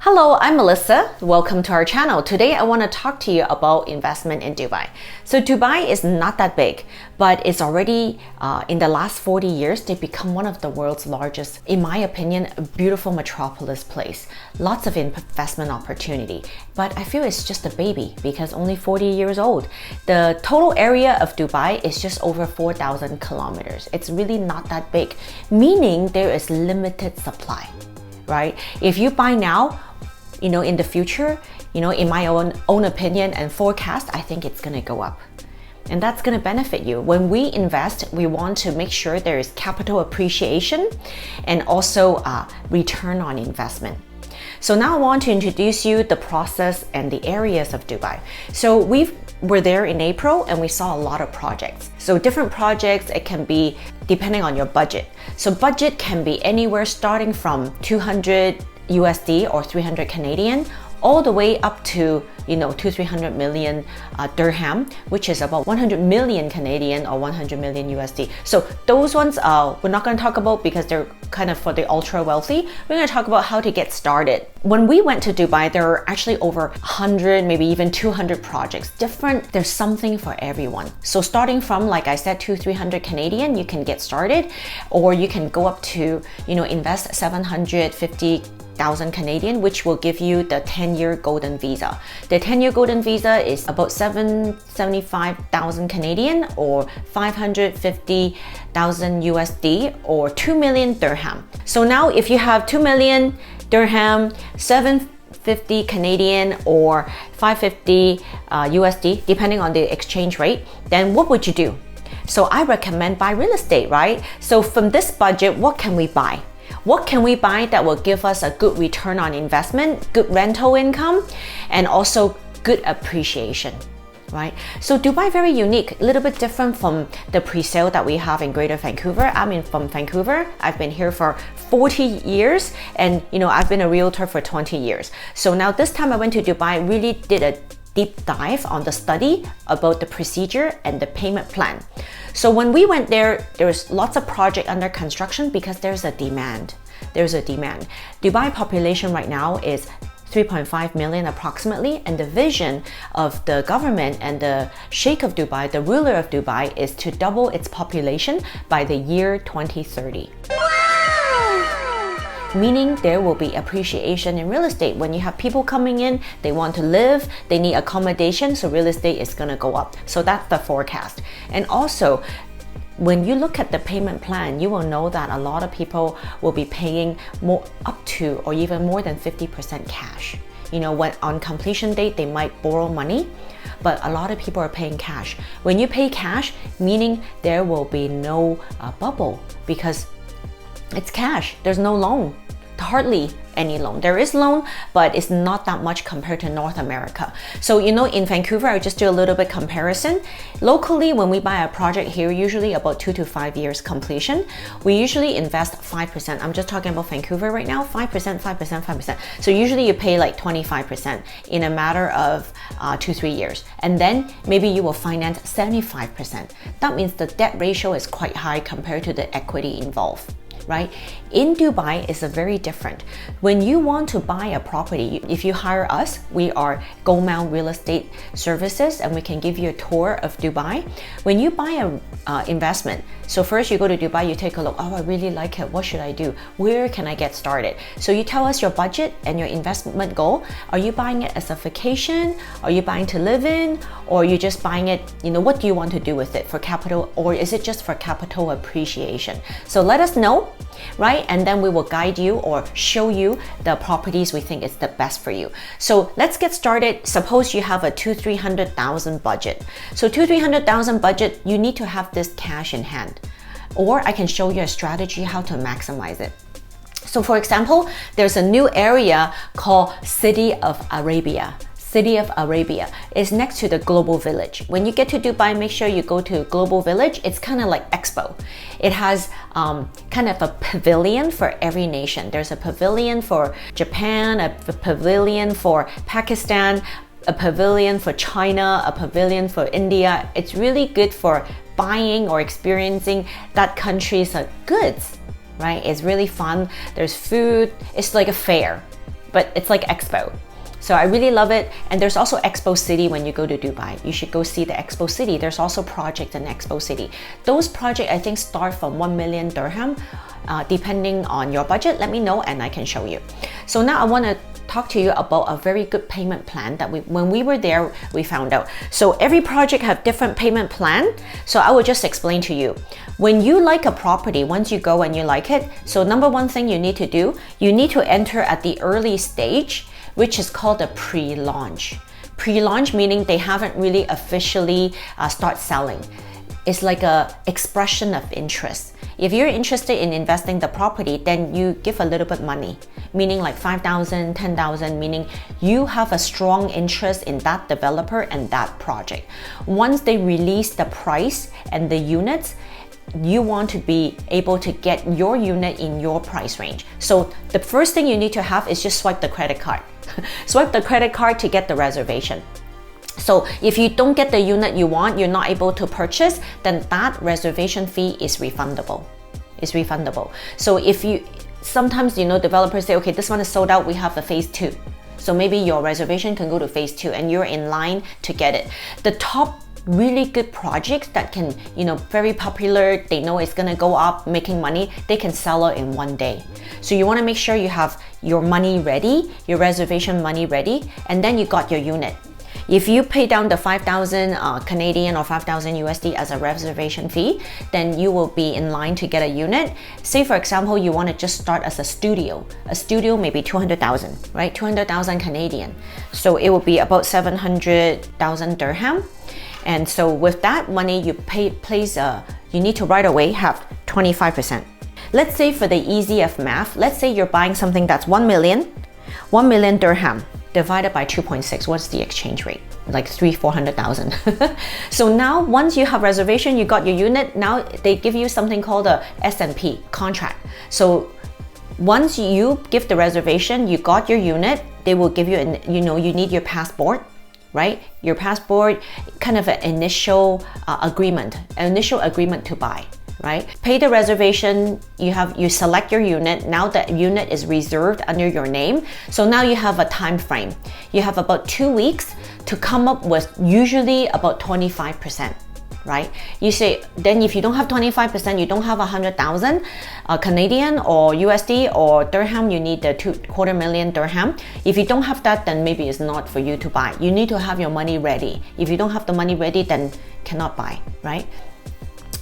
Hello, I'm Melissa. Welcome to our channel. Today I want to talk to you about investment in Dubai. So Dubai is not that big, but it's already, in the last 40 years, they've become one of the world's largest, in my opinion, a beautiful metropolis place. Lots of investment opportunity, but I feel it's just a baby because only 40 years old. The total area of Dubai is just over 4,000 kilometers. It's really not that big, meaning there is limited supply, right? If you buy now, in the future, in my own opinion and forecast, I think it's going to go up. And that's going to benefit you. When we invest, we want to make sure there is capital appreciation and also return on investment. So now I want to introduce you the process and the areas of Dubai. So we were there in April and we saw a lot of projects. So different projects, it can be depending on your budget. So budget can be anywhere starting from 200 USD or 300 Canadian all the way up to 200-300 million dirham, which is about 100 million Canadian or 100 million USD. So those ones we're not going to talk about because they're kind of for the ultra wealthy. We're going to talk about how to get started. When we went to Dubai, there were actually over 100, maybe even 200 projects. There's something for everyone. So starting from, like I said, 200-300 Canadian, you can get started, or you can go up to, invest 750,000 Canadian, which will give you the 10-year golden visa. The 10-year golden visa is about 775,000 Canadian or 550,000 USD or 2 million dirham. So now if you have 2 million dirham, 750 Canadian or 550 USD, depending on the exchange rate, then what would you do? So I recommend buy real estate, right? So from this budget, what can we buy? What can we buy that will give us a good return on investment, good rental income, and also good appreciation, right? So Dubai, very unique, a little bit different from the pre-sale that we have in Greater Vancouver. I'm from Vancouver. I've been here for 40 years and I've been a realtor for 20 years. So now this time I went to Dubai, really did a deep dive on the study about the procedure and the payment plan. So when we went there, there was lots of project under construction because there's a demand. Dubai population right now is 3.5 million approximately, and the vision of the government and the Sheikh of Dubai, the ruler of Dubai, is to double its population by the year 2030. Meaning there will be appreciation in real estate. When you have people coming in, they want to live, they need accommodation, so real estate is going to go up. So that's the forecast. And also, when you look at the payment plan, you will know that a lot of people will be paying more, up to or even more than 50% cash. When on completion date, they might borrow money, but a lot of people are paying cash. When you pay cash, meaning there will be no bubble because it's cash. There's no loan, hardly any loan. There is loan, but it's not that much compared to North America. So, in Vancouver, I'll just do a little bit comparison. Locally, when we buy a project here, usually about 2 to 5 years completion, we usually invest 5%. I'm just talking about Vancouver right now, 5%, 5%, 5%. So usually you pay like 25% in a matter of 2-3 years. And then maybe you will finance 75%. That means the debt ratio is quite high compared to the equity involved. Right? In Dubai, it's very different. When you want to buy a property, if you hire us, we are Gold Mount Real Estate Services and we can give you a tour of Dubai. When you buy a investment, so first you go to Dubai, you take a look, oh, I really like it, what should I do? Where can I get started? So you tell us your budget and your investment goal. Are you buying it as a vacation? Are you buying to live in? Or are you just buying it, what do you want to do with it for capital? Or is it just for capital appreciation? So let us know, right? And then we will guide you or show you the properties we think is the best for you. So let's get started. Suppose you have a 200,000-300,000 budget. So 200,000-300,000 budget, you need to have this cash in hand. Or I can show you a strategy how to maximize it. So for example, there's a new area called City of Arabia. City of Arabia is next to the Global Village. When you get to Dubai, make sure you go to Global Village. It's kind of like Expo. It has kind of a pavilion for every nation. There's a pavilion for Japan, a pavilion for Pakistan, a pavilion for China, a pavilion for India. It's really good for buying or experiencing that country's goods, right? It's really fun. There's food. It's like a fair. but it's like Expo. So I really love it. And there's also Expo City when you go to Dubai. You should go see the Expo City. There's also projects in Expo City. Those projects I think start from 1 million dirham. Depending on your budget, let me know and I can show you. So now I want to talk to you about a very good payment plan that when we were there, we found out. So every project have different payment plan. So I will just explain to you. When you like a property, once you go and you like it, so number one thing you need to do, you need to enter at the early stage, which is called a pre-launch. Pre-launch meaning they haven't really officially start selling. It's like a expression of interest. If you're interested in investing the property, then you give a little bit money, meaning like 5,000, 10,000, meaning you have a strong interest in that developer and that project. Once they release the price and the units, you want to be able to get your unit in your price range. So the first thing you need to have is just swipe the credit card. Swipe the credit card to get the reservation. So if you don't get the unit you want, you're not able to purchase, then that reservation fee is refundable. It's refundable. So if you, sometimes, you know, developers say, okay, this one is sold out, we have a phase 2. So maybe your reservation can go to phase 2 and you're in line to get it. The top really good projects that can, you know, very popular, they know it's gonna go up, making money, they can sell it in one day. So you wanna make sure you have your money ready, your reservation money ready, and then you got your unit. If you pay down the 5,000 Canadian or 5,000 USD as a reservation fee, then you will be in line to get a unit. Say for example, you want to just start as a studio. A studio may be 200,000, right? 200,000 Canadian. So it will be about 700,000 dirham. And so with that money, you you need to right away have 25%. Let's say for the easy of math, let's say you're buying something that's 1 million dirham. Divided by 2.6, what's the exchange rate? Like 400,000. So now once you have reservation, you got your unit, now they give you something called a S&P contract. So once you give the reservation, you got your unit, they will give you, you know, you need your passport, right? Your passport, kind of an initial agreement to buy. Right? Pay the reservation, you select your unit. Now that unit is reserved under your name. So now you have a time frame. You have about 2 weeks to come up with usually about 25%, right? You say, then if you don't have 25%, you don't have 100,000 Canadian or USD or dirham, you need the 250,000 dirham. If you don't have that, then maybe it's not for you to buy. You need to have your money ready. If you don't have the money ready, then cannot buy, right?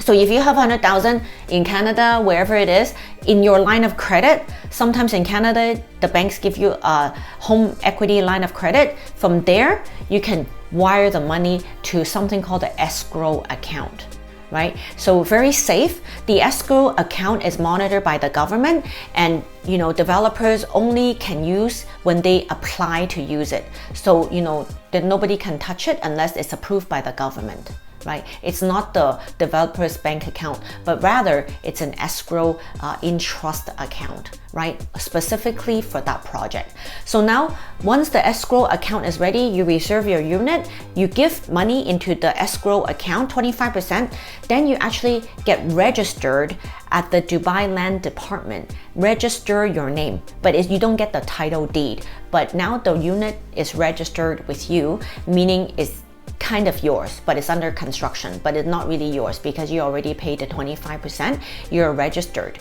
So if you have 100,000 in Canada, wherever it is, in your line of credit, sometimes in Canada, the banks give you a home equity line of credit. From there, you can wire the money to something called the escrow account, right? So very safe. The escrow account is monitored by the government, and you know, developers only can use when they apply to use it. So you know that nobody can touch it unless it's approved by the government. Right? It's not the developer's bank account, but rather it's an escrow in trust account, right? Specifically for that project. So now, once the escrow account is ready, you reserve your unit, you give money into the escrow account, 25%, then you actually get registered at the Dubai Land Department. Register your name, but you don't get the title deed. But now the unit is registered with you, meaning it's kind of yours, but it's under construction, but it's not really yours because you already paid the 25%, you're registered.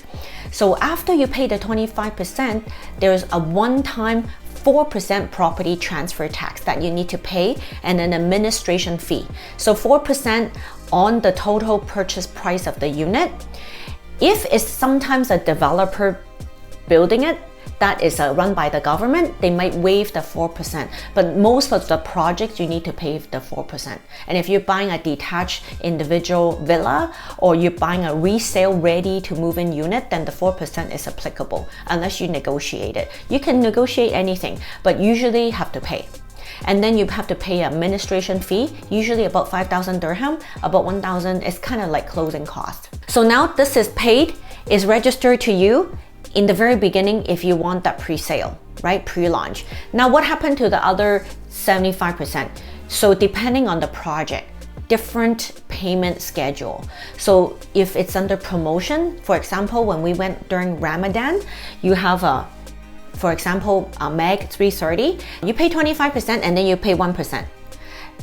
So after you pay the 25%, there's a one-time 4% property transfer tax that you need to pay and an administration fee. So 4% on the total purchase price of the unit. If it's sometimes a developer building it, that is run by the government, they might waive the 4%. But most of the projects, you need to pay the 4%. And if you're buying a detached individual villa or you're buying a resale ready to move in unit, then the 4% is applicable unless you negotiate it. You can negotiate anything, but usually have to pay. And then you have to pay an administration fee, usually about 5,000 dirham, about 1,000. It's kind of like closing cost. So now this is paid, is registered to you in the very beginning if you want that pre-sale, right? Pre-launch. Now what happened to the other 75%? So depending on the project, different payment schedule. So if it's under promotion, for example, when we went during Ramadan, you have a For example, Meg 330, you pay 25% and then you pay 1%.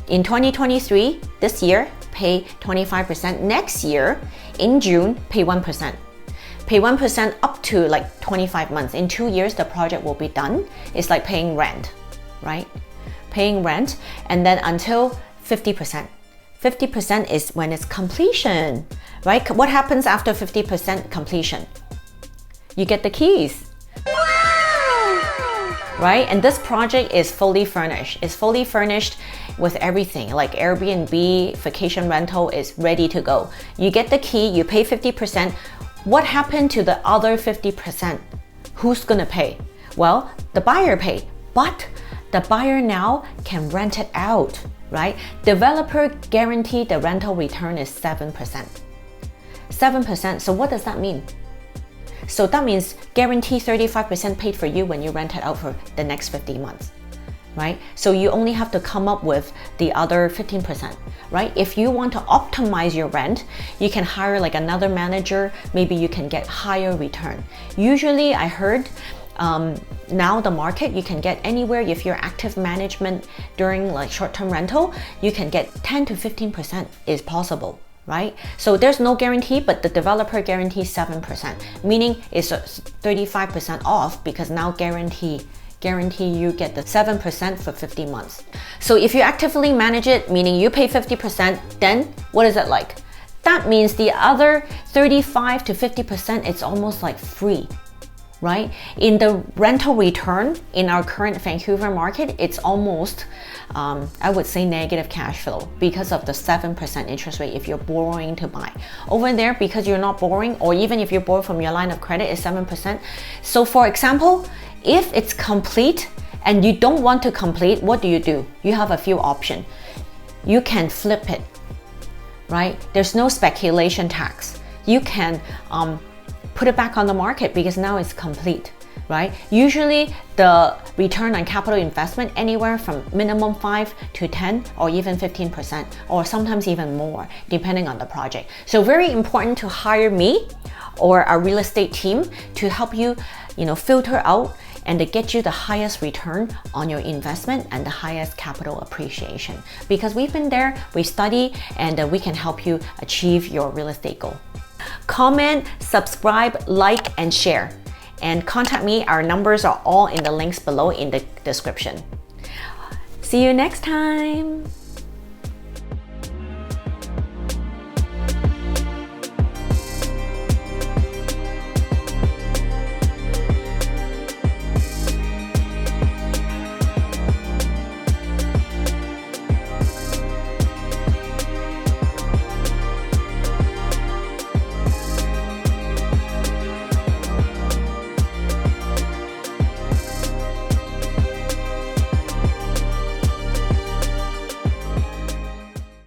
In 2023, this year, pay 25%. Next year, in June, pay 1%. Pay 1% up to like 25 months. In 2 years, the project will be done. It's like paying rent, right? Paying rent, and then until 50%. 50% is when it's completion, right? What happens after 50% completion? You get the keys. Right? And this project is fully furnished. It's fully furnished with everything, like Airbnb, vacation rental is ready to go. You get the key, you pay 50%. What happened to the other 50%? Who's gonna pay? Well, the buyer paid, but the buyer now can rent it out, right? Developer guaranteed the rental return is 7%. 7%, so what does that mean? So that means guarantee 35% paid for you when you rent it out for the next 50 months, right? So you only have to come up with the other 15%, right? If you want to optimize your rent, you can hire like another manager, maybe you can get higher return. Usually I heard now the market, you can get anywhere, if you're active management during like short-term rental, you can get 10 to 15% is possible. Right? So there's no guarantee, but the developer guarantees 7%, meaning it's 35% off because now guarantee you get the 7% for 50 months. So if you actively manage it, meaning you pay 50%, then what is it like? That means the other 35 to 50%, it's almost like free. Right? In the rental return in our current Vancouver market, it's almost, I would say, negative cash flow because of the 7% interest rate if you're borrowing to buy. Over there, because you're not borrowing, or even if you borrow from your line of credit, it's 7%. So for example, if it's complete and you don't want to complete, what do? You have a few options. You can flip it, right? There's no speculation tax. You can put it back on the market because now it's complete, right? Usually the return on capital investment anywhere from minimum 5 to 10 or even 15%, or sometimes even more depending on the project. So very important to hire me or our real estate team to help you, filter out and to get you the highest return on your investment and the highest capital appreciation. Because we've been there, we study, and we can help you achieve your real estate goal. Comment, subscribe, like, and share. And contact me. Our numbers are all in the links below in the description. See you next time.